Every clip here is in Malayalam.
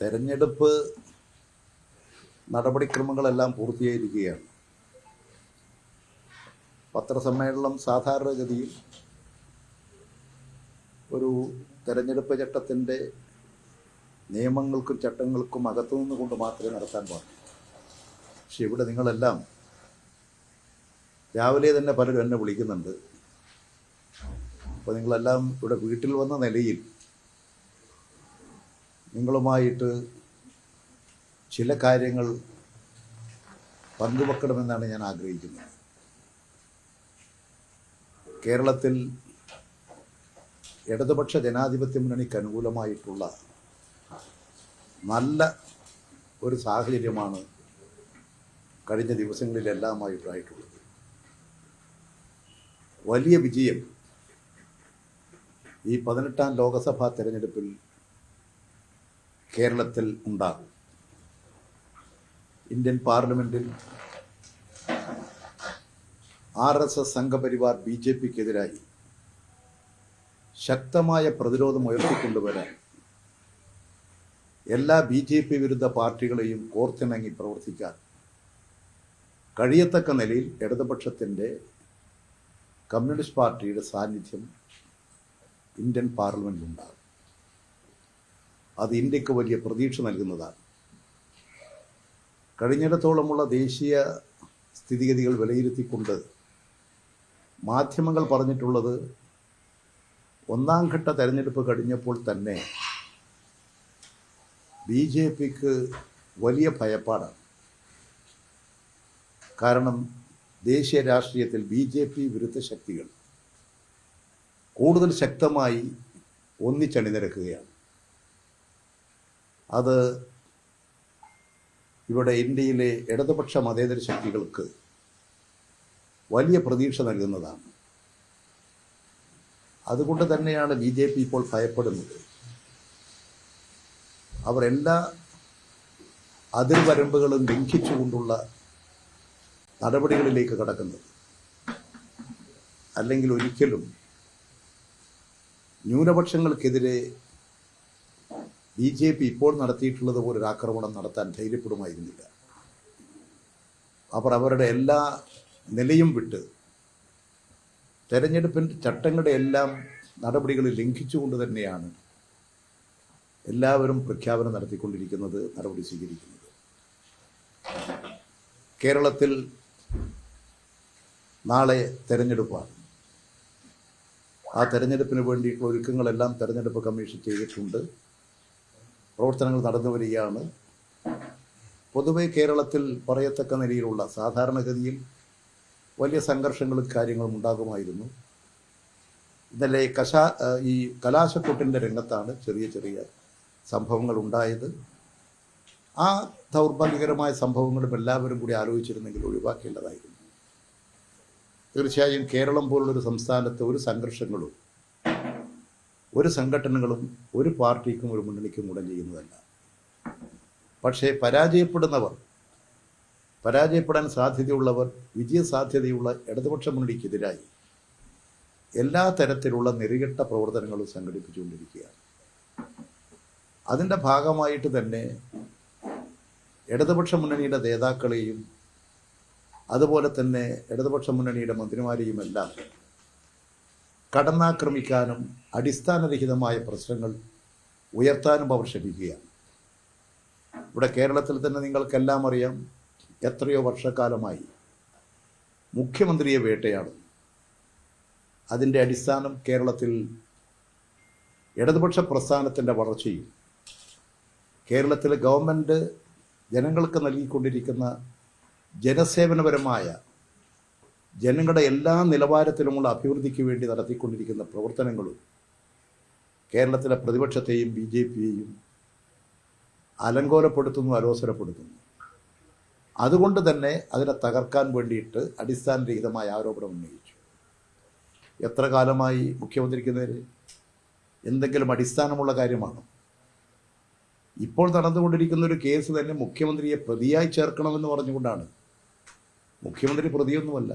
തെരഞ്ഞെടുപ്പ് നടപടിക്രമങ്ങളെല്ലാം പൂർത്തിയായിരിക്കുകയാണ്. പത്രസമ്മേളനം സാധാരണഗതിയിൽ ഒരു തെരഞ്ഞെടുപ്പ് ചട്ടത്തിൻ്റെ നിയമങ്ങൾക്കും ചട്ടങ്ങൾക്കും അകത്തു നിന്നുകൊണ്ട് മാത്രമേ നടത്താൻ പാടുള്ളൂ. പക്ഷെ ഇവിടെ നിങ്ങളെല്ലാം രാവിലെ തന്നെ പലരും എന്നെ വിളിക്കുന്നുണ്ട്. അപ്പോൾ നിങ്ങളെല്ലാം ഇവിടെ വീട്ടിൽ വന്ന നിലയിൽ നിങ്ങളുമായിട്ട് ചില കാര്യങ്ങൾ പങ്കുവെക്കണമെന്നാണ് ഞാൻ ആഗ്രഹിക്കുന്നത്. കേരളത്തിൽ ഇടതുപക്ഷ ജനാധിപത്യ മുന്നണിക്ക് അനുകൂലമായിട്ടുള്ള നല്ല ഒരു സാഹചര്യമാണ് കഴിഞ്ഞ ദിവസങ്ങളിലെല്ലാമായി ഉണ്ടായിട്ടുള്ളത്. വലിയ വിജയം ഈ 18ാം ലോക്സഭാ തെരഞ്ഞെടുപ്പിൽ കേരളത്തിൽ ഉണ്ടാകും. ഇന്ത്യൻ പാർലമെൻറ്റിൽ RSS സംഘപരിവാർ BJPക്കെതിരായി ശക്തമായ പ്രതിരോധം ഉയർത്തിക്കൊണ്ടുവരാൻ എല്ലാ BJP വിരുദ്ധ പാർട്ടികളെയും കോർത്തിണങ്ങി പ്രവർത്തിക്കാൻ കഴിയത്തക്ക നിലയിൽ ഇടതുപക്ഷത്തിൻ്റെ കമ്മ്യൂണിസ്റ്റ് പാർട്ടിയുടെ സാന്നിധ്യം ഇന്ത്യൻ പാർലമെൻറ്റിലുണ്ടാകും. അത് ഇന്ത്യക്ക് വലിയ പ്രതീക്ഷ നൽകുന്നതാണ്. കഴിഞ്ഞിടത്തോളമുള്ള ദേശീയ സ്ഥിതിഗതികൾ വിലയിരുത്തിക്കൊണ്ട് മാധ്യമങ്ങൾ പറഞ്ഞിട്ടുള്ളത്, ഒന്നാം ഘട്ട തെരഞ്ഞെടുപ്പ് കഴിഞ്ഞപ്പോൾ തന്നെ BJPക്ക് വലിയ ഭയപ്പാടാണ്. കാരണം ദേശീയ രാഷ്ട്രീയത്തിൽ BJP വിരുദ്ധ ശക്തികൾ കൂടുതൽ ശക്തമായി ഒന്നിച്ചണിനിരക്കുകയാണ്. അത് ഇവിടെ ഇന്ത്യയിലെ ഇടതുപക്ഷ മതേതര ശക്തികൾക്ക് വലിയ പ്രതീക്ഷ നൽകുന്നതാണ്. അതുകൊണ്ട് തന്നെയാണ് BJP ഇപ്പോൾ ഭയപ്പെടുന്നത്. അവർ എല്ലാ അതിർവരമ്പുകളും ലംഘിച്ചുകൊണ്ടുള്ള നടപടികളിലേക്ക് കടക്കുന്നത്. അല്ലെങ്കിൽ ഒരിക്കലും ന്യൂനപക്ഷങ്ങൾക്കെതിരെ BJP ഇപ്പോൾ നടത്തിയിട്ടുള്ളത് പോലൊരു ആക്രമണം നടത്താൻ ധൈര്യപ്പെടുമായിരുന്നില്ല. അവർ അവരുടെ എല്ലാ നിലയും വിട്ട് തെരഞ്ഞെടുപ്പിൻ്റെ ചട്ടങ്ങളുടെ എല്ലാം നടപടികൾ ലംഘിച്ചുകൊണ്ട് തന്നെയാണ് എല്ലാവരും പ്രഖ്യാപനം നടത്തിക്കൊണ്ടിരിക്കുന്നത്, നടപടി സ്വീകരിക്കുന്നത്. കേരളത്തിൽ നാളെ തെരഞ്ഞെടുപ്പാണ്. ആ തെരഞ്ഞെടുപ്പിന് വേണ്ടിയിട്ടുള്ള ഒരുക്കങ്ങളെല്ലാം തെരഞ്ഞെടുപ്പ് കമ്മീഷൻ ചെയ്തിട്ടുണ്ട്. പ്രവർത്തനങ്ങൾ നടന്നു വരികയാണ്. പൊതുവെ കേരളത്തിൽ പറയത്തക്ക നിലയിലുള്ള സാധാരണഗതിയിൽ വലിയ സംഘർഷങ്ങളും കാര്യങ്ങളും ഉണ്ടാകുമായിരുന്നു. ഇന്നലെ ഈ കലാശക്കൊട്ടിൻ്റെ രംഗത്താണ് ചെറിയ ചെറിയ സംഭവങ്ങൾ ഉണ്ടായത്. ആ ദൗർഭാഗ്യകരമായ സംഭവങ്ങളും എല്ലാവരും കൂടി ആലോചിച്ചിരുന്നെങ്കിൽ ഒഴിവാക്കേണ്ടതായിരുന്നു. തീർച്ചയായും കേരളം പോലുള്ളൊരു സംസ്ഥാനത്ത് ഒരു സംഘർഷങ്ങളും ഒരു സംഘടനകളും ഒരു പാർട്ടിക്കും ഒരു മുന്നണിക്കും ഗുണം ചെയ്യുന്നതല്ല. പക്ഷേ പരാജയപ്പെടാൻ സാധ്യതയുള്ളവർ വിജയസാധ്യതയുള്ള ഇടതുപക്ഷ മുന്നണിക്കെതിരായി എല്ലാ തരത്തിലുള്ള നെറികെട്ട പ്രവർത്തനങ്ങളും സംഘടിപ്പിച്ചുകൊണ്ടിരിക്കുകയാണ്. അതിൻ്റെ ഭാഗമായിട്ട് തന്നെ ഇടതുപക്ഷ മുന്നണിയുടെ നേതാക്കളെയും അതുപോലെ തന്നെ ഇടതുപക്ഷ മുന്നണിയുടെ മന്ത്രിമാരെയുമെല്ലാം കടന്നാക്രമിക്കാനും അടിസ്ഥാനരഹിതമായ പ്രശ്നങ്ങൾ ഉയർത്താനും അവർ ശ്രമിക്കുകയാണ്. ഇവിടെ കേരളത്തിൽ തന്നെ നിങ്ങൾക്കെല്ലാം അറിയാം, എത്രയോ വർഷക്കാലമായി മുഖ്യമന്ത്രിയെ വേട്ടയാടുന്നു. അതിൻ്റെ അടിസ്ഥാനം കേരളത്തിൽ ഇടതുപക്ഷ പ്രസ്ഥാനത്തിൻ്റെ വളർച്ചയും കേരളത്തിലെ ഗവൺമെൻറ് ജനങ്ങൾക്ക് നൽകിക്കൊണ്ടിരിക്കുന്ന ജനസേവനപരമായ ജനങ്ങളുടെ എല്ലാ നിലവാരത്തിലുമുള്ള അഭിവൃദ്ധിക്ക് വേണ്ടി നടത്തിക്കൊണ്ടിരിക്കുന്ന പ്രവർത്തനങ്ങളും കേരളത്തിലെ പ്രതിപക്ഷത്തെയും BJPയെയും അലങ്കോലപ്പെടുത്തുന്നു, അലോസരപ്പെടുത്തുന്നു. അതുകൊണ്ട് തന്നെ അതിനെ തകർക്കാൻ വേണ്ടിയിട്ട് അടിസ്ഥാനരഹിതമായ ആരോപണം ഉന്നയിച്ചു. എത്ര കാലമായി മുഖ്യമന്ത്രിക്ക് നേരെ എന്തെങ്കിലും അടിസ്ഥാനമുള്ള കാര്യമാണോ? ഇപ്പോൾ നടന്നുകൊണ്ടിരിക്കുന്ന ഒരു കേസ് തന്നെ മുഖ്യമന്ത്രിയെ പ്രതിയായി ചേർക്കണമെന്ന് പറഞ്ഞുകൊണ്ടാണ്. മുഖ്യമന്ത്രി പ്രതിയൊന്നുമല്ല.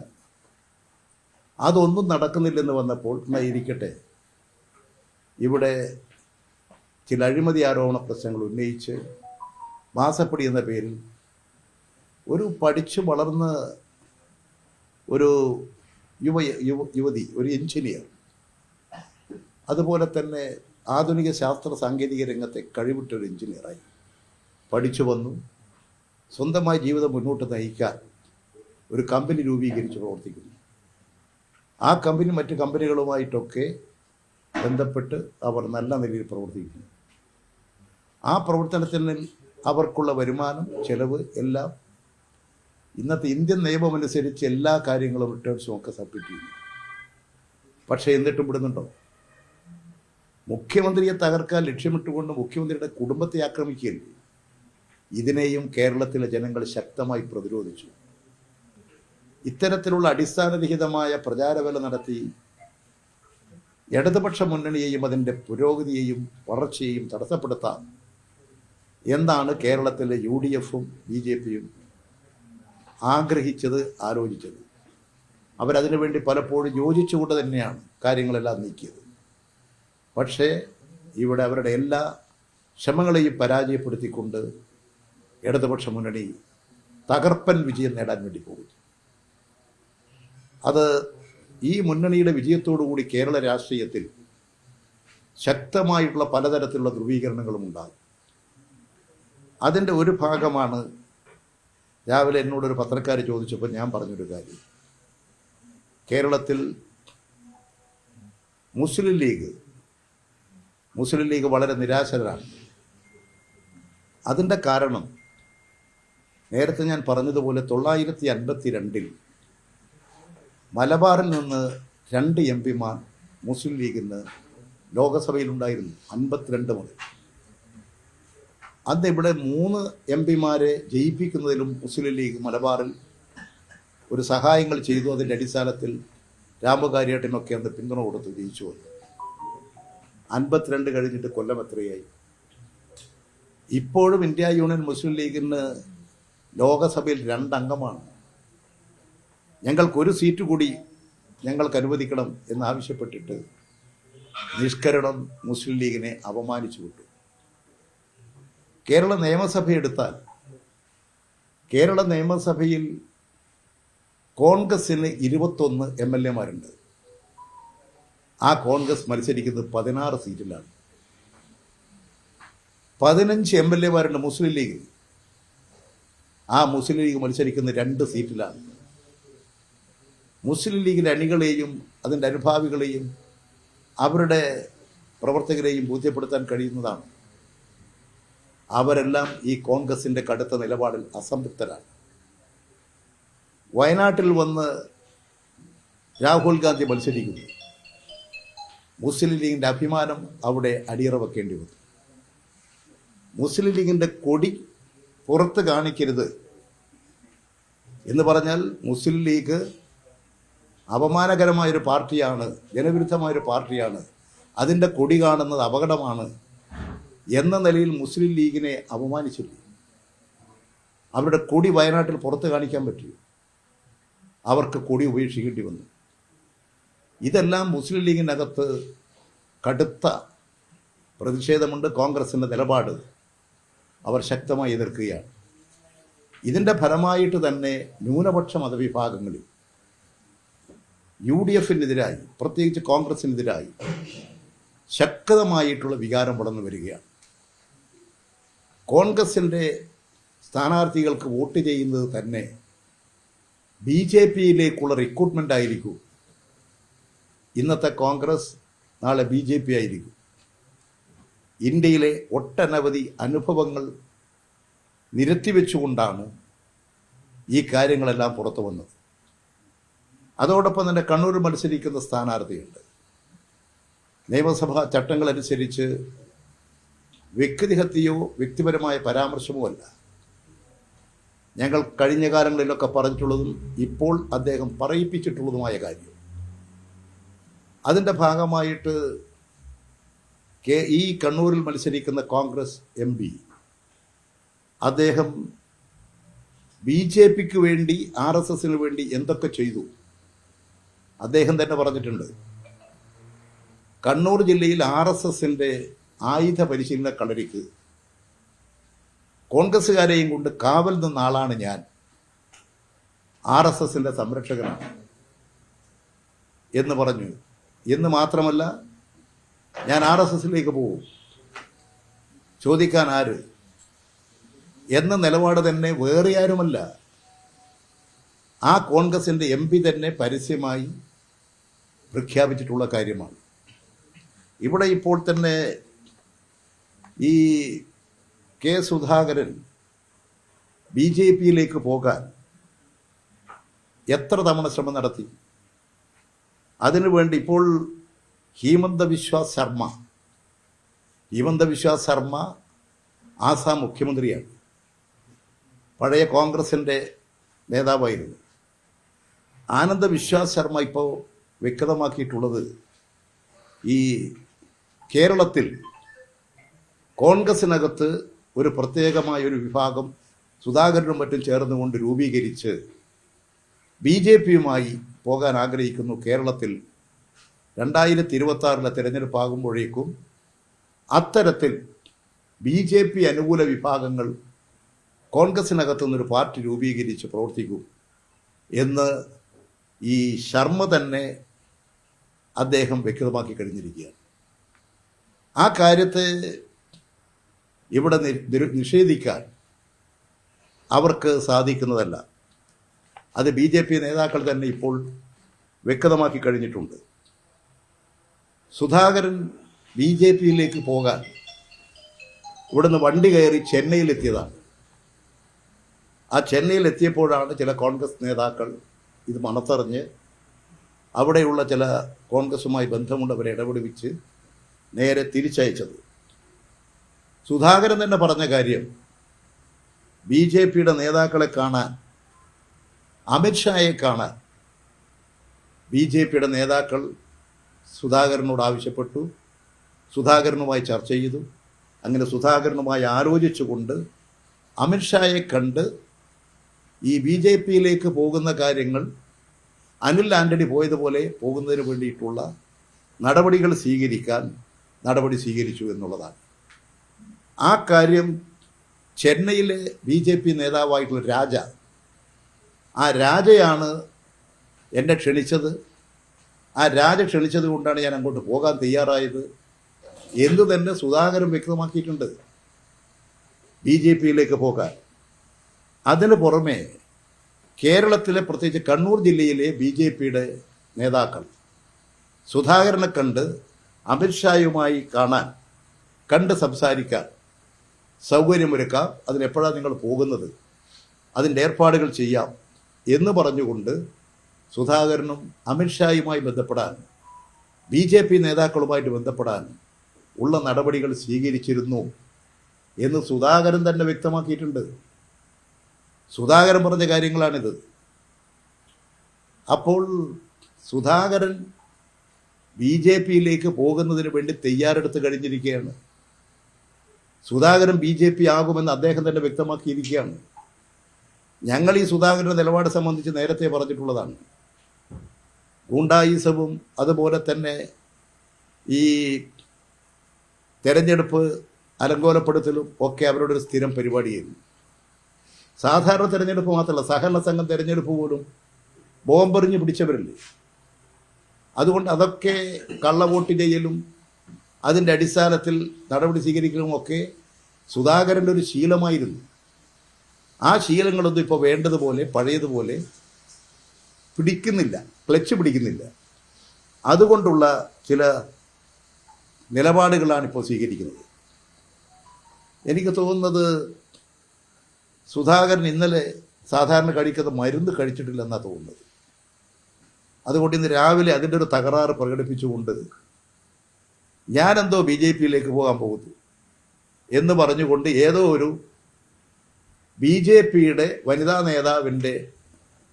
അതൊന്നും നടക്കുന്നില്ലെന്ന് വന്നപ്പോൾ ഇരിക്കട്ടെ, ഇവിടെ ചില അഴിമതി ആരോപണ പ്രശ്നങ്ങൾ ഉന്നയിച്ച് മാസപ്പടി എന്ന പേരിൽ ഒരു പഠിച്ചു വളർന്ന ഒരു യുവതി, ഒരു എഞ്ചിനീയർ, അതുപോലെ തന്നെ ആധുനിക ശാസ്ത്ര സാങ്കേതിക രംഗത്തെ കഴിവിട്ടൊരു എഞ്ചിനീയറായി പഠിച്ചു വന്നു. സ്വന്തമായി ജീവിതം മുന്നോട്ട് നയിക്കാൻ ഒരു കമ്പനി രൂപീകരിച്ച് പ്രവർത്തിക്കുന്നു. ആ കമ്പനി മറ്റ് കമ്പനികളുമായിട്ടൊക്കെ ബന്ധപ്പെട്ട് അവർ നല്ല നിലയിൽ പ്രവർത്തിക്കുന്നു. ആ പ്രവർത്തനത്തിൽ അവർക്കുള്ള വരുമാനം, ചെലവ് എല്ലാം ഇന്നത്തെ ഇന്ത്യൻ നിയമമനുസരിച്ച് എല്ലാ കാര്യങ്ങളും റിട്ടേൺസും ഒക്കെ സബ്മിറ്റ് ചെയ്യുന്നു. പക്ഷേ എന്നിട്ടും വിടുന്നുണ്ടോ? മുഖ്യമന്ത്രിയെ തകർക്കാൻ ലക്ഷ്യമിട്ടുകൊണ്ട് മുഖ്യമന്ത്രിയുടെ കുടുംബത്തെ ആക്രമിക്കുകയല്ലേ? ഇതിനെയും കേരളത്തിലെ ജനങ്ങൾ ശക്തമായി പ്രതിരോധിച്ചു. ഇത്തരത്തിലുള്ള അടിസ്ഥാനരഹിതമായ പ്രചാരവേല നടത്തി ഇടതുപക്ഷ മുന്നണിയെയും അതിൻ്റെ പുരോഗതിയെയും വളർച്ചയെയും തടസ്സപ്പെടുത്താം എന്നാണ് കേരളത്തിലെ UDFും BJPയും ആഗ്രഹിച്ചത്, ആലോചിച്ചത്. അവരതിനു വേണ്ടി പലപ്പോഴും യോജിച്ചുകൊണ്ട് തന്നെയാണ് കാര്യങ്ങളെല്ലാം നീക്കിയത്. പക്ഷേ ഇവിടെ അവരുടെ എല്ലാ ശ്രമങ്ങളെയും പരാജയപ്പെടുത്തിക്കൊണ്ട് ഇടതുപക്ഷ മുന്നണി തകർപ്പൻ വിജയം നേടാൻ വേണ്ടി പോകുന്നു. അത് ഈ മുന്നണിയുടെ വിജയത്തോടുകൂടി കേരള രാഷ്ട്രീയത്തിൽ ശക്തമായിട്ടുള്ള പലതരത്തിലുള്ള ധ്രുവീകരണങ്ങളും ഉണ്ടാകും. അതിൻ്റെ ഒരു ഭാഗമാണ് രാവിലെ എന്നോടൊരു പത്രക്കാർ ചോദിച്ചപ്പോൾ ഞാൻ പറഞ്ഞൊരു കാര്യം. കേരളത്തിൽ മുസ്ലിം ലീഗ് വളരെ നിരാശരാണ്. അതിൻ്റെ കാരണം നേരത്തെ ഞാൻ പറഞ്ഞതുപോലെ 1952 മലബാറിൽ നിന്ന് 2 MP-മാർ മുസ്ലിം ലീഗിന് ലോകസഭയിലുണ്ടായിരുന്നു. 52 മുതൽ. അന്ന് ഇവിടെ 3 MP-മാരെ ജയിപ്പിക്കുന്നതിലും മുസ്ലിം ലീഗ് മലബാറിൽ ഒരു സഹായങ്ങൾ ചെയ്തു. അതിൻ്റെ അടിസ്ഥാനത്തിൽ രാമകാരിയേട്ടനൊക്കെ അന്ന് പിന്തുണ കൊടുത്ത് ജയിച്ചു വന്നു. 52 കഴിഞ്ഞിട്ട് കൊല്ലം എത്രയായി? ഇപ്പോഴും ഇന്ത്യ യൂണിയൻ മുസ്ലിം ലീഗിന് ലോകസഭയിൽ 2 അംഗമാണ്. ഞങ്ങൾക്കൊരു സീറ്റ് കൂടി ഞങ്ങൾക്ക് അനുവദിക്കണം എന്നാവശ്യപ്പെട്ടിട്ട് നിഷ്കരണം മുസ്ലിം ലീഗിനെ അപമാനിച്ചു വിട്ടു. കേരള നിയമസഭ എടുത്താൽ കേരള നിയമസഭയിൽ കോൺഗ്രസിന് 21 MLA-മാരുണ്ട്. ആ കോൺഗ്രസ് മത്സരിക്കുന്നത് 16 സീറ്റിലാണ്. 15 MLA-മാരുണ്ട് മുസ്ലിം ലീഗിൽ. ആ മുസ്ലിം ലീഗ് മത്സരിക്കുന്ന 2 സീറ്റിലാണ്. മുസ്ലിം ലീഗിൻ്റെ അണികളെയും അതിൻ്റെ അനുഭാവികളെയും അവരുടെ പ്രവർത്തകരെയും ബോധ്യപ്പെടുത്താൻ കഴിയുന്നതാണ്. അവരെല്ലാം ഈ കോൺഗ്രസിൻ്റെ കടുത്ത നിലപാടിൽ അസംതൃപ്തരാണ്. വയനാട്ടിൽ വന്ന് രാഹുൽ ഗാന്ധി മത്സരിക്കുന്നു. മുസ്ലിം ലീഗിൻ്റെ അഭിമാനം അവിടെ അടിയറ വെക്കേണ്ടി വന്നു. മുസ്ലിം ലീഗിൻ്റെ കൊടി പുറത്ത് കാണിക്കരുത് എന്ന് പറഞ്ഞാൽ മുസ്ലിം ലീഗ് അപമാനകരമായൊരു പാർട്ടിയാണ്, ജനവിരുദ്ധമായൊരു പാർട്ടിയാണ്, അതിൻ്റെ കൊടി കാണുന്നത് അപകടമാണ് എന്ന നിലയിൽ മുസ്ലിം ലീഗിനെ അപമാനിച്ചില്ല. അവരുടെ കൊടി വയനാട്ടിൽ പുറത്ത് കാണിക്കാൻ പറ്റില്ല. അവർക്ക് കൊടി ഉപേക്ഷിക്കേണ്ടി വന്നു. ഇതെല്ലാം മുസ്ലിം ലീഗിനകത്ത് കടുത്ത പ്രതിഷേധമുണ്ട്. കോൺഗ്രസിൻ്റെ നിലപാട് അവർ ശക്തമായി എതിർക്കുകയാണ്. ഇതിൻ്റെ ഫലമായിട്ട് തന്നെ ന്യൂനപക്ഷ മതവിഭാഗങ്ങളിൽ UDFിനെതിരായി, പ്രത്യേകിച്ച് കോൺഗ്രസിനെതിരായി ശക്തമായിട്ടുള്ള വികാരം വളർന്നു വരികയാണ്. കോൺഗ്രസിൻ്റെ സ്ഥാനാർത്ഥികൾക്ക് വോട്ട് ചെയ്യുന്നത് തന്നെ BJPയിലേക്കുള്ള റിക്രൂട്ട്മെൻ്റ് ആയിരിക്കും. ഇന്നത്തെ കോൺഗ്രസ് നാളെ BJP ആയിരിക്കും. ഇന്ത്യയിലെ ഒട്ടനവധി അനുഭവങ്ങൾ നിരത്തിവെച്ചുകൊണ്ടാണ് ഈ കാര്യങ്ങളെല്ലാം പുറത്തു വന്നത്. അതോടൊപ്പം തന്നെ കണ്ണൂരിൽ മത്സരിക്കുന്ന സ്ഥാനാർത്ഥിയുണ്ട്. നിയമസഭാ ചട്ടങ്ങളനുസരിച്ച് വ്യക്തിഹത്യയോ വ്യക്തിപരമായ പരാമർശമോ അല്ല. ഞങ്ങൾ കഴിഞ്ഞ കാലങ്ങളിലൊക്കെ പറഞ്ഞിട്ടുള്ളതും ഇപ്പോൾ അദ്ദേഹം പറയിപ്പിച്ചിട്ടുള്ളതുമായ കാര്യം. അതിൻ്റെ ഭാഗമായിട്ട് ഈ കണ്ണൂരിൽ മത്സരിക്കുന്ന കോൺഗ്രസ് MP അദ്ദേഹം BJPക്ക് വേണ്ടി, RSSന് വേണ്ടി എന്തൊക്കെ ചെയ്തു അദ്ദേഹം തന്നെ പറഞ്ഞിട്ടുണ്ട്. കണ്ണൂർ ജില്ലയിൽ RSSൻ്റെ ആയുധ പരിശീലന കളരിക്ക് കോൺഗ്രസ്സുകാരെയും കൊണ്ട് കാവൽ നിന്ന ആളാണ് ഞാൻ. RSSന്റെ സംരക്ഷകനാണ് എന്ന് പറഞ്ഞു. എന്ന് മാത്രമല്ല, ഞാൻ RSSലേക്ക് പോകും, ചോദിക്കാൻ ആര് എന്ന നിലപാട് തന്നെ വേറെ ആരുമല്ല, ആ കോൺഗ്രസിൻ്റെ MP തന്നെ പരസ്യമായി പ്രഖ്യാപിച്ചിട്ടുള്ള കാര്യമാണ്. ഇവിടെ ഇപ്പോൾ തന്നെ ഈ കെ സുധാകരൻ BJPയിലേക്ക് പോകാൻ എത്ര തവണ ശ്രമം നടത്തി. അതിനുവേണ്ടി ഇപ്പോൾ ഹിമന്ത ബിശ്വാസ് ശർമ്മ ആസാം മുഖ്യമന്ത്രിയാണ്, പഴയ കോൺഗ്രസിൻ്റെ നേതാവായിരുന്നു. ആനന്ദ വിശ്വാസ് ശർമ്മ ഇപ്പോൾ വ്യക്തമാക്കിയിട്ടുള്ളത് ഈ കേരളത്തിൽ കോൺഗ്രസിനകത്ത് ഒരു പ്രത്യേകമായൊരു വിഭാഗം സുധാകരനും മറ്റും ചേർന്നുകൊണ്ട് രൂപീകരിച്ച് BJPയുമായി പോകാൻ ആഗ്രഹിക്കുന്നു. കേരളത്തിൽ 2026 തിരഞ്ഞെടുപ്പ് ആകുമ്പോഴേക്കും അത്തരത്തിൽ BJP അനുകൂല വിഭാഗങ്ങൾ കോൺഗ്രസിനകത്തു നിന്നൊരു പാർട്ടി രൂപീകരിച്ച് പ്രവർത്തിക്കും എന്ന് ഈ ശർമ്മ തന്നെ അദ്ദേഹം വ്യക്തമാക്കി കഴിഞ്ഞിരിക്കുകയാണ്. ആ കാര്യത്തെ ഇവിടെ നിഷേധിക്കാൻ അവർക്ക് സാധിക്കുന്നതല്ല. അത് BJP നേതാക്കൾ തന്നെ ഇപ്പോൾ വ്യക്തമാക്കി കഴിഞ്ഞിട്ടുണ്ട്. സുധാകരൻ BJPയിലേക്ക് പോകാൻ ഇവിടുന്ന് വണ്ടി കയറി ചെന്നൈയിലെത്തിയതാണ്. ആ ചെന്നൈയിലെത്തിയപ്പോഴാണ് ചില കോൺഗ്രസ് നേതാക്കൾ ഇത് മണത്തറിഞ്ഞ് അവിടെയുള്ള ചില കോൺഗ്രസുമായി ബന്ധമുള്ളവരെ ഇടപെടുവിച്ച് നേരെ തിരിച്ചയച്ചത്. സുധാകരൻ തന്നെ പറഞ്ഞ കാര്യം, BJPയുടെ നേതാക്കളെ കാണാൻ, അമിത്ഷായെ കാണാൻ BJPയുടെ നേതാക്കൾ സുധാകരനോട് ആവശ്യപ്പെട്ടു. സുധാകരനുമായി ചർച്ച ചെയ്തു. അങ്ങനെ സുധാകരനുമായി ആലോചിച്ചുകൊണ്ട് അമിത്ഷായെ കണ്ട് ഈ BJPയിലേക്ക് പോകുന്ന കാര്യങ്ങൾ അനിൽ ആന്റണി പോയതുപോലെ പോകുന്നതിന് വേണ്ടിയിട്ടുള്ള നടപടി സ്വീകരിച്ചു എന്നുള്ളതാണ്. ആ കാര്യം ചെന്നൈയിലെ BJP നേതാവായിട്ടുള്ള ആ രാജയാണ് എന്നെ ക്ഷണിച്ചത്. ആ രാജ ക്ഷണിച്ചത് കൊണ്ടാണ് ഞാൻ അങ്ങോട്ട് പോകാൻ തയ്യാറായത് എന്ന് തന്നെ സുധാകരൻ വ്യക്തമാക്കിയിട്ടുണ്ട്, BJPയിലേക്ക് പോകാൻ. അതിന് പുറമെ കേരളത്തിലെ, പ്രത്യേകിച്ച് കണ്ണൂർ ജില്ലയിലെ BJPയുടെ നേതാക്കൾ സുധാകരനെ കണ്ട് അമിത്ഷായുമായി കണ്ട് സംസാരിക്കാൻ സൗകര്യമൊരുക്കാം, അതിനെപ്പോഴാണ് നിങ്ങൾ പോകുന്നത്, അതിൻ്റെ ഏർപ്പാടുകൾ ചെയ്യാം എന്ന് പറഞ്ഞുകൊണ്ട് സുധാകരനും അമിത്ഷായുമായി ബന്ധപ്പെടാൻ, BJP നേതാക്കളുമായിട്ട് ബന്ധപ്പെടാൻ ഉള്ള നടപടികൾ സ്വീകരിച്ചിരുന്നു എന്ന് സുധാകരൻ തന്നെ വ്യക്തമാക്കിയിട്ടുണ്ട്. സുധാകരൻ പറഞ്ഞ കാര്യങ്ങളാണിത്. അപ്പോൾ സുധാകരൻ BJPയിലേക്ക് പോകുന്നതിന് വേണ്ടി തയ്യാറെടുത്ത് കഴിഞ്ഞിരിക്കുകയാണ്. സുധാകരൻ BJP ആകുമെന്ന് അദ്ദേഹം തന്നെ വ്യക്തമാക്കിയിരിക്കുകയാണ്. ഞങ്ങൾ ഈ സുധാകരൻ്റെ നിലപാട് സംബന്ധിച്ച് നേരത്തെ പറഞ്ഞിട്ടുള്ളതാണ്. ഗൂണ്ടായിസവും അതുപോലെ തന്നെ ഈ തെരഞ്ഞെടുപ്പ് അലങ്കോലപ്പെടുത്തലും ഒക്കെ അവരുടെ ഒരു സ്ഥിരം പരിപാടിയായിരുന്നു. സാധാരണ തെരഞ്ഞെടുപ്പ് മാത്രമല്ല, സഹകരണ സംഘം തെരഞ്ഞെടുപ്പ് പോലും ബോംബെറിഞ്ഞ് പിടിച്ചവരല്ലേ. അതുകൊണ്ട് അതൊക്കെ കള്ളവോട്ട് ചെയ്യലും അതിൻ്റെ അടിസ്ഥാനത്തിൽ നടപടി സ്വീകരിക്കലും ഒക്കെ സുധാകരൻ്റെ ഒരു ശീലമായിരുന്നു. ആ ശീലങ്ങളൊന്നും ഇപ്പോൾ വേണ്ടതുപോലെ പഴയതുപോലെ ക്ലച്ച് പിടിക്കുന്നില്ല. അതുകൊണ്ടുള്ള ചില നിലപാടുകളാണ് ഇപ്പോൾ സ്വീകരിക്കുന്നത്. എനിക്ക് തോന്നുന്നത് സുധാകരൻ ഇന്നലെ സാധാരണ കഴിക്കുന്ന മരുന്ന് കഴിച്ചിട്ടില്ലെന്നാണ് തോന്നുന്നത്. അതുകൊണ്ട് ഇന്ന് രാവിലെ അതിൻ്റെ ഒരു തകരാറ് പ്രകടിപ്പിച്ചുകൊണ്ട് ഞാനെന്തോ BJPയിലേക്ക് പോകാൻ പോകുന്നു എന്ന് പറഞ്ഞുകൊണ്ട് ഏതോ ഒരു BJPയുടെ വനിതാ നേതാവിൻ്റെ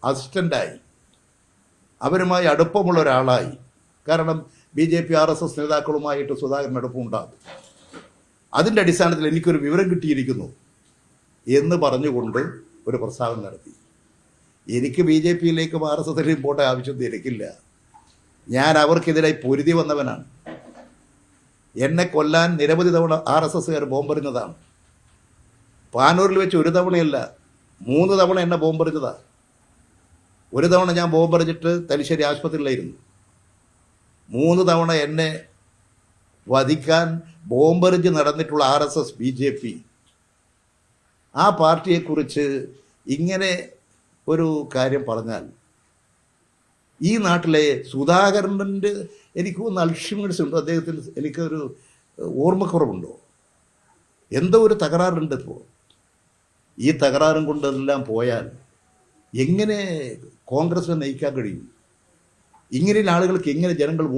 അസിസ്റ്റൻ്റായി, അവരുമായി അടുപ്പമുള്ള ഒരാളായി, കാരണം BJP RSS നേതാക്കളുമായിട്ട് സുധാകരൻ അടുപ്പമുണ്ടാകും, അതിൻ്റെ അടിസ്ഥാനത്തിൽ എനിക്കൊരു വിവരം കിട്ടിയിരിക്കുന്നു എന്ന് പറഞ്ഞുകൊണ്ട് ഒരു പ്രസ്താവന നടത്തി. എനിക്ക് BJPയിലേക്കും RSSയിലേക്കും പോകേണ്ട ആവശ്യമൊന്നും എനിക്കില്ല. ഞാൻ അവർക്കെതിരായി പൊരുതി വന്നവനാണ്. എന്നെ കൊല്ലാൻ നിരവധി തവണ RSSകാർ ബോംബെറിഞ്ഞതാണ്. പാനൂരിൽ വെച്ച് ഒരു തവണയല്ല 3 തവണ എന്നെ ബോംബെറിഞ്ഞതാണ്. ഒരു തവണ ഞാൻ ബോംബെറിഞ്ഞിട്ട് തലശ്ശേരി ആശുപത്രിയിലായിരുന്നു. 3 തവണ എന്നെ വധിക്കാൻ ബോംബെറിഞ്ഞ് നടന്നിട്ടുള്ള RSS BJP ആ പാർട്ടിയെക്കുറിച്ച് ഇങ്ങനെ ഒരു കാര്യം പറഞ്ഞാൽ ഈ നാട്ടിലെ സുധാകരൻ്റെ എനിക്ക് ഒന്ന് അൽഷിമേഴ്സ് ഉണ്ടോ, അദ്ദേഹത്തിന് എനിക്കൊരു ഓർമ്മക്കുറവുണ്ടോ, എന്തോ ഒരു തകരാറുണ്ട് ഇപ്പോൾ. ഈ തകരാറും കൊണ്ടെല്ലാം പോയാൽ എങ്ങനെ കോൺഗ്രസിനെ നയിക്കാൻ കഴിയും? ഇങ്ങനെയുള്ള ആളുകൾക്ക് എങ്ങനെ ജനങ്ങൾക്ക്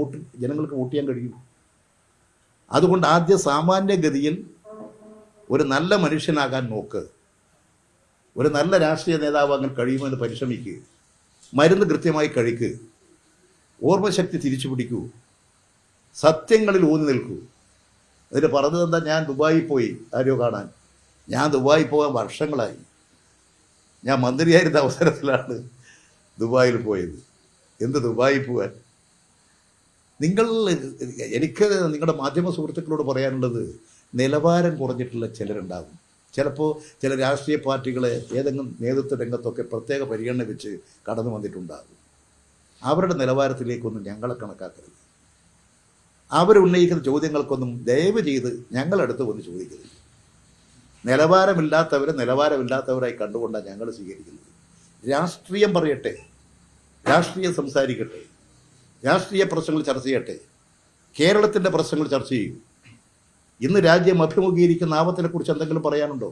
വോട്ട് ചെയ്യാൻ കഴിയും? അതുകൊണ്ട് ആദ്യം സാമാന്യഗതിയിൽ ഒരു നല്ല മനുഷ്യനാകാൻ നോക്ക്, ഒരു നല്ല രാഷ്ട്രീയ നേതാവാകാൻ കഴിയുമെന്ന് പരിശ്രമിക്കുക, മരുന്ന് കൃത്യമായി കഴിക്കുക, ഓർമ്മശക്തി തിരിച്ചു പിടിക്കൂ, സത്യങ്ങളിൽ ഊന്നി നിൽക്കൂ. എന്നിട്ട് പറഞ്ഞതെന്താ, ഞാൻ ദുബായിൽ പോയി ആരോ കാണാൻ. ഞാൻ ദുബായിൽ പോകാൻ വർഷങ്ങളായി. ഞാൻ മന്ത്രിയായിരുന്ന അവസരത്തിലാണ് ദുബായിൽ പോയത്. എന്ത് ദുബായിൽ പോകാൻ? എനിക്ക് നിങ്ങളുടെ മാധ്യമ സുഹൃത്തുക്കളോട് പറയാനുള്ളത്, നിലവാരം കുറഞ്ഞിട്ടുള്ള ചിലരുണ്ടാകും. ചിലപ്പോൾ ചില രാഷ്ട്രീയ പാർട്ടികളെ ഏതെങ്കിലും നേതൃത്വ രംഗത്തൊക്കെ പ്രത്യേക പരിഗണന വെച്ച് കടന്നു വന്നിട്ടുണ്ടാകും. അവരുടെ നിലവാരത്തിലേക്കൊന്നും ഞങ്ങളെ കണക്കാക്കരുത്. അവരുന്നയിക്കുന്ന ചോദ്യങ്ങൾക്കൊന്നും ദയവ് ചെയ്ത് ഞങ്ങളടുത്ത് വന്ന് ചോദിക്കരുത്. നിലവാരമില്ലാത്തവരായി കണ്ടുകൊണ്ടാണ് ഞങ്ങൾ സ്വീകരിക്കുന്നത്. രാഷ്ട്രീയം പറയട്ടെ, രാഷ്ട്രീയം സംസാരിക്കട്ടെ, രാഷ്ട്രീയ പ്രശ്നങ്ങൾ ചർച്ച ചെയ്യട്ടെ, കേരളത്തിൻ്റെ പ്രശ്നങ്ങൾ ചർച്ച ചെയ്യൂ. ഇന്ന് രാജ്യം അഭിമുഖീകരിക്കുന്ന ആപത്തിനെക്കുറിച്ച് എന്തെങ്കിലും പറയാനുണ്ടോ?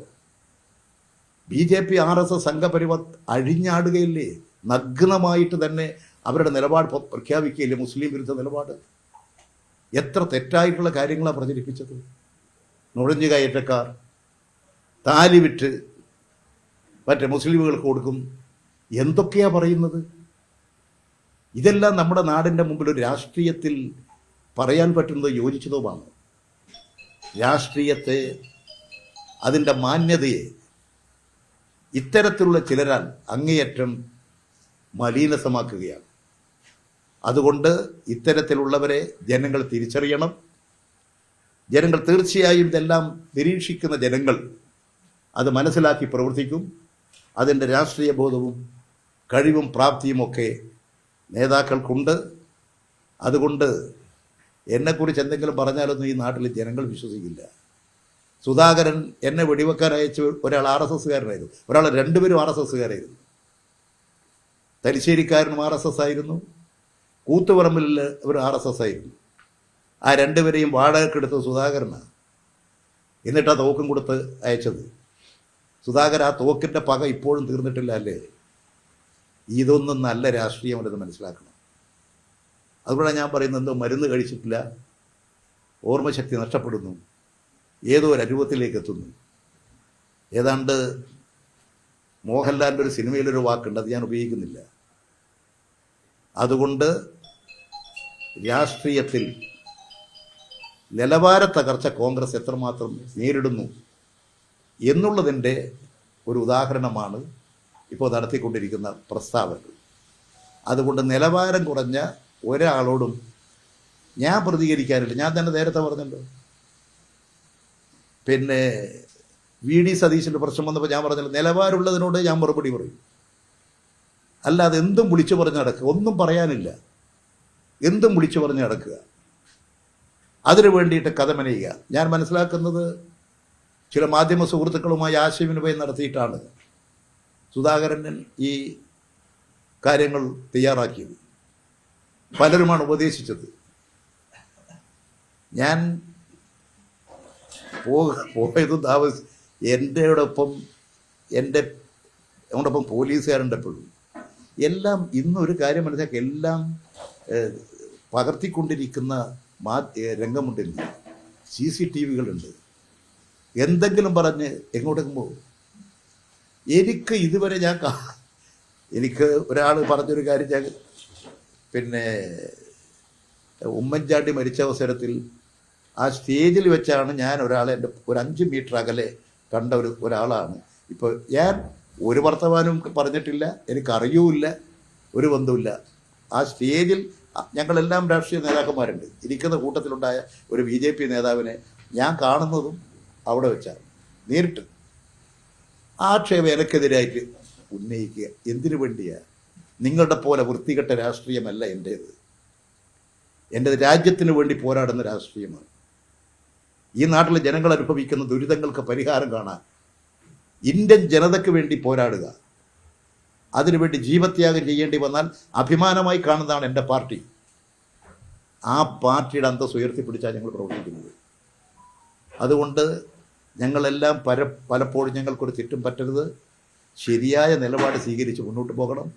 BJP RSS Sangh Parivar അഴിഞ്ഞാടുകയില്ലേ? നഗ്നമായിട്ട് തന്നെ അവരുടെ നിലപാട് പ്രഖ്യാപിക്കുകയില്ലേ? മുസ്ലിം വിരുദ്ധ നിലപാട്. എത്ര തെറ്റായിട്ടുള്ള കാര്യങ്ങളാണ് പ്രചരിപ്പിച്ചത്. നുഴഞ്ഞു കയറ്റക്കാർ താലി വിറ്റ് മറ്റേ മുസ്ലിമുകൾക്ക് കൊടുക്കും, എന്തൊക്കെയാണ് പറയുന്നത്? ഇതെല്ലാം നമ്മുടെ നാടിൻ്റെ മുമ്പിൽ ഒരു രാഷ്ട്രീയത്തിൽ പറയാൻ പറ്റുന്നത് യോജിച്ചതുമാണ്. രാഷ്ട്രീയത്തെ, അതിൻ്റെ മാന്യതയെ ഇത്തരത്തിലുള്ള ചിലരാൽ അങ്ങേയറ്റം മലീനസമാക്കുകയാണ്. അതുകൊണ്ട് ഇത്തരത്തിലുള്ളവരെ ജനങ്ങൾ തിരിച്ചറിയണം. ജനങ്ങൾ തീർച്ചയായും ഇതെല്ലാം നിരീക്ഷിക്കുന്ന ജനങ്ങൾ അത് മനസ്സിലാക്കി പ്രവർത്തിക്കും. അതിൻ്റെ രാഷ്ട്രീയ ബോധവും കഴിവും പ്രാപ്തിയുമൊക്കെ നേതാക്കൾക്കുണ്ട്. അതുകൊണ്ട് എന്നെക്കുറിച്ച് എന്തെങ്കിലും പറഞ്ഞാലൊന്നും ഈ നാട്ടിൽ ജനങ്ങൾ വിശ്വസിക്കില്ല. സുധാകരൻ എന്നെ വെടിവെക്കാൻ അയച്ച ഒരാൾ RSSകാരനായിരുന്നു, ഒരാൾ 2 പേരും RSSകാരായിരുന്നു. തലശ്ശേരിക്കാരനും RSS ആയിരുന്നു, കൂത്തുപറമ്പിൽ ഒരു RSS ആയിരുന്നു. ആ 2 പേരെയും വാടകയ്ക്കെടുത്തത് സുധാകരനാണ്. എന്നിട്ട് ആ തോക്കും കൊടുത്ത് അയച്ചത്. സുധാകരൻ ആ തോക്കിൻ്റെ പക ഇപ്പോഴും തീർന്നിട്ടില്ല അല്ലേ? ഇതൊന്നും നല്ല രാഷ്ട്രീയമല്ലെന്ന് മനസ്സിലാക്കണം. അതുകൊണ്ടാണ് ഞാൻ പറയുന്നത്, എന്തോ മരുന്ന് കഴിച്ചിട്ടില്ല, ഓർമ്മശക്തി നഷ്ടപ്പെടുന്നു, ഏതോ ഒരു അരുവത്തിലേക്ക് എത്തുന്നു. ഏതാണ്ട് മോഹൻലാലിൻ്റെ ഒരു സിനിമയിലൊരു വാക്കുണ്ട്, അത് ഞാൻ ഉപയോഗിക്കുന്നില്ല. അതുകൊണ്ട് രാഷ്ട്രീയത്തിൽ നിലവാര തകർച്ച കോൺഗ്രസ് എത്രമാത്രം നേരിടുന്നു എന്നുള്ളതിൻ്റെ ഒരു ഉദാഹരണമാണ് ഇപ്പോൾ നടത്തിക്കൊണ്ടിരിക്കുന്ന പ്രസ്താവനകൾ. അതുകൊണ്ട് നിലവാരം കുറഞ്ഞ ഒരാളോടും ഞാൻ പ്രതികരിക്കാനില്ല. ഞാൻ തന്നെ നേരത്തെ പറഞ്ഞല്ലോ, പിന്നെ VD സതീശൻ്റെ പ്രശ്നം വന്നപ്പോൾ ഞാൻ പറഞ്ഞല്ലോ, നിലവാരമുള്ളതിനോട് ഞാൻ മറുപടി പറയും. അല്ലാതെ എന്തും വിളിച്ചു പറഞ്ഞ് നടക്കുക, ഒന്നും പറയാനില്ല, എന്തും വിളിച്ചു പറഞ്ഞ് നടക്കുക, അതിനു വേണ്ടിയിട്ട് കഥ മെനയുക. ഞാൻ മനസ്സിലാക്കുന്നത്, ചില മാധ്യമ സുഹൃത്തുക്കളുമായി ആശയവിനിമയം നടത്തിയിട്ടാണ് സുധാകരൻ ഈ കാര്യങ്ങൾ തയ്യാറാക്കിയത്. പലരുമാണ് ഉപദേശിച്ചത്. ഞാൻ പോയതും എൻ്റെയോടൊപ്പം ഞങ്ങളോടൊപ്പം പോലീസുകാരുണ്ടെപ്പോഴും എല്ലാം ഇന്നൊരു കാര്യം മനസ്സിലാക്കി, എല്ലാം പകർത്തിക്കൊണ്ടിരിക്കുന്ന രംഗമുണ്ടില്ല, CCTVകളുണ്ട്. എന്തെങ്കിലും പറഞ്ഞ് എങ്ങോട്ടേക്കും പോകും. എനിക്ക് ഇതുവരെ എനിക്ക് ഒരാൾ പറഞ്ഞൊരു കാര്യം, ഞാൻ പിന്നെ ഉമ്മൻചാണ്ടി മരിച്ച അവസരത്തിൽ ആ സ്റ്റേജിൽ വെച്ചാണ് ഞാൻ ഒരാളെ എൻ്റെ ഒരു 5 മീറ്റർ അകലെ കണ്ട ഒരാളാണ്. ഇപ്പോൾ ഞാൻ ഒരു വർത്തമാനവും പറഞ്ഞിട്ടില്ല, എനിക്കറിയൂല്ല, ഒരു ബന്ധവുമില്ല. ആ സ്റ്റേജിൽ ഞങ്ങളെല്ലാം രാഷ്ട്രീയ നേതാക്കന്മാരുണ്ട്. ഇരിക്കുന്ന കൂട്ടത്തിലുണ്ടായ ഒരു BJP നേതാവിനെ ഞാൻ കാണുന്നതും അവിടെ വെച്ചാണ് നേരിട്ട്. ആക്ഷേപം എനിക്കെതിരായിട്ട് ഉന്നയിക്കുക എന്തിനു വേണ്ടിയാണ്? നിങ്ങളുടെ പോലെ വൃത്തികെട്ട രാഷ്ട്രീയമല്ല എൻ്റേത്. എൻ്റേത് രാജ്യത്തിന് വേണ്ടി പോരാടുന്ന രാഷ്ട്രീയമാണ്. ഈ നാട്ടിലെ ജനങ്ങൾ അനുഭവിക്കുന്ന ദുരിതങ്ങൾക്ക് പരിഹാരം കാണാൻ ഇന്ത്യൻ ജനതയ്ക്ക് വേണ്ടി പോരാടുക, അതിനുവേണ്ടി ജീവത്യാഗം ചെയ്യേണ്ടി വന്നാൽ അഭിമാനമായി കാണുന്നതാണ് എൻ്റെ പാർട്ടി. ആ പാർട്ടിയുടെ അന്തസ്സ് ഉയർത്തിപ്പിടിച്ചാണ് ഞങ്ങൾ പ്രവർത്തിക്കുന്നത്. അതുകൊണ്ട് ഞങ്ങളെല്ലാം പലപ്പോഴും ഞങ്ങൾക്കൊരു തെറ്റും പറ്റരുത്. ശരിയായ നിലപാട് സ്വീകരിച്ച് മുന്നോട്ട് പോകണം.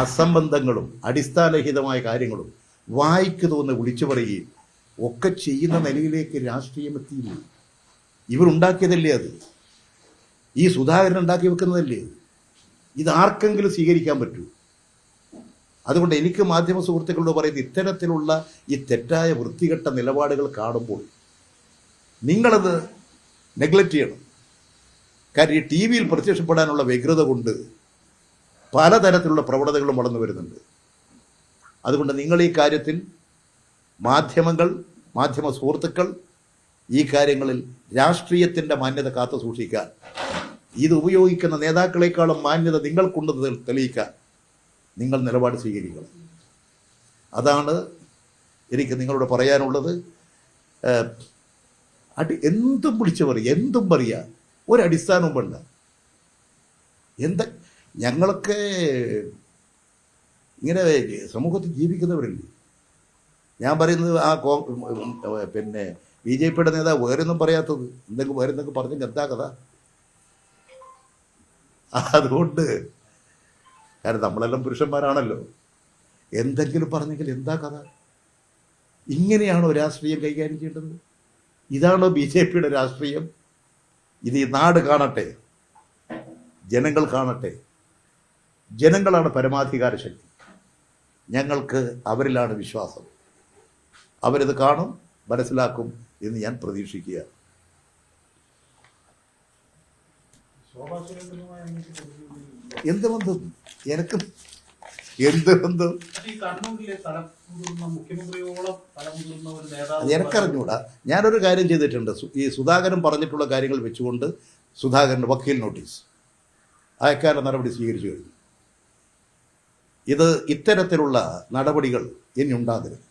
അസംബന്ധങ്ങളും അടിസ്ഥാനരഹിതമായ കാര്യങ്ങളും വായിക്ക് തോന്ന് വിളിച്ചു പറയുകയും ഒക്കെ ചെയ്യുന്ന നിലയിലേക്ക് രാഷ്ട്രീയം എത്തിയില്ല. ഇവരുണ്ടാക്കിയതല്ലേ അത്? ഈ സുധാകരൻ ഉണ്ടാക്കി വെക്കുന്നതല്ലേ? ഇത് ആർക്കെങ്കിലും സ്വീകരിക്കാൻ പറ്റൂ? അതുകൊണ്ട് എനിക്ക് മാധ്യമ സുഹൃത്തുക്കളോട് പറയുന്നത്, ഇത്തരത്തിലുള്ള ഈ തെറ്റായ വൃത്തികെട്ട നിലപാടുകൾ കാണുമ്പോൾ നിങ്ങളത് നെഗ്ലക്റ്റ് ചെയ്യണം. കാര്യം ഈ TV-യിൽ പ്രത്യക്ഷപ്പെടാനുള്ള വ്യഗ്രത കൊണ്ട് പലതരത്തിലുള്ള പ്രവണതകളും വളർന്നു വരുന്നുണ്ട്. അതുകൊണ്ട് നിങ്ങൾ ഈ കാര്യത്തിൽ മാധ്യമ സുഹൃത്തുക്കൾ ഈ കാര്യങ്ങളിൽ രാഷ്ട്രീയത്തിൻ്റെ മാന്യത കാത്തു സൂക്ഷിക്കാൻ, ഇത് ഉപയോഗിക്കുന്ന നേതാക്കളെക്കാളും മാന്യത നിങ്ങൾക്കുണ്ടെന്ന് തെളിയിക്കാൻ നിങ്ങൾ നിലപാട് സ്വീകരിക്കണം. അതാണ് എനിക്ക് നിങ്ങളോട് പറയാനുള്ളത്. എന്തും വിളിച്ചു പറയുക, എന്തും പറയുക, ഒരടിസ്ഥാനവും വേണ്ട. ഞങ്ങളൊക്കെ ഇങ്ങനെ സമൂഹത്തിൽ ജീവിക്കുന്നവരല്ലേ. ഞാൻ പറയുന്നത് പിന്നെ BJP-യുടെ നേതാവ് വേറൊന്നും പറയാത്തത്, വേറെ എന്തെങ്കിലും പറഞ്ഞെങ്കിൽ എന്താ കഥ? അതുകൊണ്ട് കാരണം നമ്മളെല്ലാം പുരുഷന്മാരാണല്ലോ, എന്തെങ്കിലും പറഞ്ഞെങ്കിൽ എന്താ കഥ? ഇങ്ങനെയാണോ രാഷ്ട്രീയം കൈകാര്യം ചെയ്യേണ്ടത്? ഇതാണോ BJP-യുടെ രാഷ്ട്രീയം? ഇത് ഈ നാട് കാണട്ടെ, ജനങ്ങൾ കാണട്ടെ. ജനങ്ങളാണ് പരമാധികാര ശക്തി. ഞങ്ങൾക്ക് അവരിലാണ് വിശ്വാസം. അവരിത് കാണും, മനസ്സിലാക്കും എന്ന് ഞാൻ പ്രതീക്ഷിക്കുക. എന്ത് ബന്ധം? എനിക്ക് എന്ത് ബന്ധം? എനിക്കറിഞ്ഞൂടാ. ഞാനൊരു കാര്യം ചെയ്തിട്ടുണ്ട്. ഈ സുധാകരൻ പറഞ്ഞിട്ടുള്ള കാര്യങ്ങൾ വെച്ചുകൊണ്ട് സുധാകരൻ്റെ വക്കീൽ നോട്ടീസ് അയക്കാനുള്ള നടപടി സ്വീകരിച്ചു കഴിഞ്ഞു. ഇത്തരത്തിലുള്ള നടപടികൾ ഇനി ഉണ്ടാകരുത്.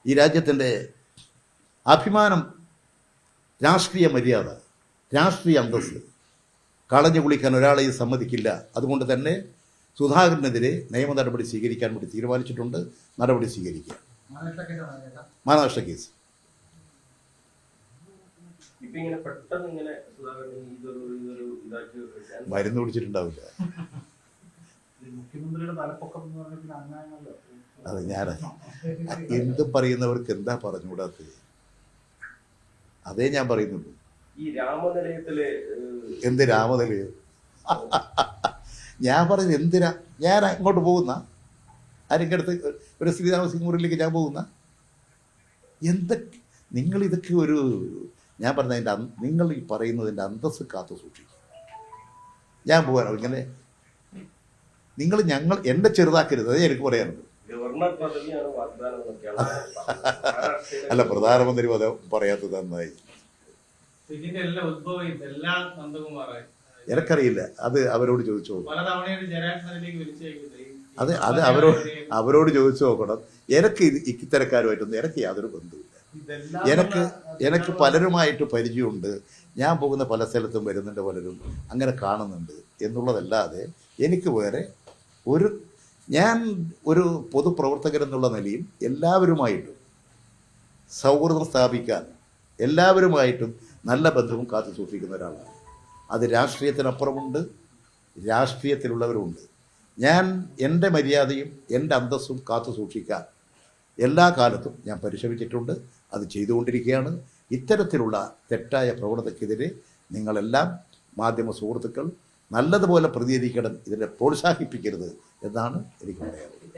ഈ രാജ്യത്തിൻ്റെ അഭിമാനം, രാഷ്ട്രീയ മര്യാദ, രാഷ്ട്രീയ അന്തസ്സ് കളഞ്ഞു കുളിക്കാൻ ഒരാളെയും സമ്മതിക്കില്ല. അതുകൊണ്ട് തന്നെ സുധാകരനെതിരെ നിയമ നടപടി സ്വീകരിക്കാൻ വേണ്ടി തീരുമാനിച്ചിട്ടുണ്ട്. നടപടി സ്വീകരിക്കുക. മാനനഷ്ട കേസ്. മരുന്ന് കുടിച്ചിട്ടുണ്ടാവില്ല. അത് ഞാൻ എന്ത് പറയുന്നവർക്ക് എന്താ പറഞ്ഞുകൂടാത്തത്? അതേ ഞാൻ പറയുന്നുള്ളൂ. എന്ത് രാമനിലയം? ഞാൻ പറയുന്നത് എന്തിനാ? ഞാൻ അങ്ങോട്ട് പോകുന്ന ആരെങ്കിലും അടുത്ത് ഒരു ശ്രീരാമസിംഹൂരിലേക്ക് ഞാൻ പോകുന്ന എന്തൊക്കെ നിങ്ങളിതൊക്കെ ഒരു, ഞാൻ പറഞ്ഞതിൻ്റെ നിങ്ങൾ ഈ പറയുന്നതിൻ്റെ അന്തസ്സ് കാത്തു സൂക്ഷിക്കും. ഞാൻ പോകാനോ ഇങ്ങനെ? ഞങ്ങൾ എന്നെ ചെറുതാക്കരുത്, അതേ എനിക്ക് പറയാനുള്ളൂ. അല്ല, പ്രധാനമന്ത്രി പദം പറയാത്തത് നന്നായി. എനിക്കറിയില്ല, അത് അവരോട് ചോദിച്ചു നോക്കണം. അത് അവരോട് ചോദിച്ചു നോക്കണം. എനിക്ക് ഇത്തരക്കാരുമായിട്ടൊന്നും എനിക്ക് യാതൊരു ബന്ധവുമില്ല. എനിക്ക് പലരുമായിട്ട് പരിചയമുണ്ട്. ഞാൻ പോകുന്ന പല സ്ഥലത്തും വരുന്നുണ്ട്, പലരും അങ്ങനെ കാണുന്നുണ്ട് എന്നുള്ളതല്ലാതെ എനിക്ക് വേറെ ഞാൻ ഒരു പൊതുപ്രവർത്തകരെന്നുള്ള നിലയിൽ എല്ലാവരുമായിട്ടും സൗഹൃദം സ്ഥാപിക്കാൻ, എല്ലാവരുമായിട്ടും നല്ല ബന്ധവും കാത്തു സൂക്ഷിക്കുന്ന ഒരാളാണ്. അത് രാഷ്ട്രീയത്തിനപ്പുറമുണ്ട്, രാഷ്ട്രീയത്തിലുള്ളവരുമുണ്ട്. ഞാൻ എൻ്റെ മര്യാദയും എൻ്റെ അന്തസ്സും കാത്തു സൂക്ഷിക്കാൻ എല്ലാ കാലത്തും ഞാൻ പരിശ്രമിച്ചിട്ടുണ്ട്, അത് ചെയ്തുകൊണ്ടിരിക്കുകയാണ്. ഇത്തരത്തിലുള്ള തെറ്റായ പ്രവണതയ്ക്കെതിരെ നിങ്ങളെല്ലാം മാധ്യമ സുഹൃത്തുക്കൾ നല്ലതുപോലെ പ്രതികരിക്കണം, ഇതിനെ പ്രോത്സാഹിപ്പിക്കരുത് എന്നാണ് എനിക്ക് പറയാനുള്ളത്.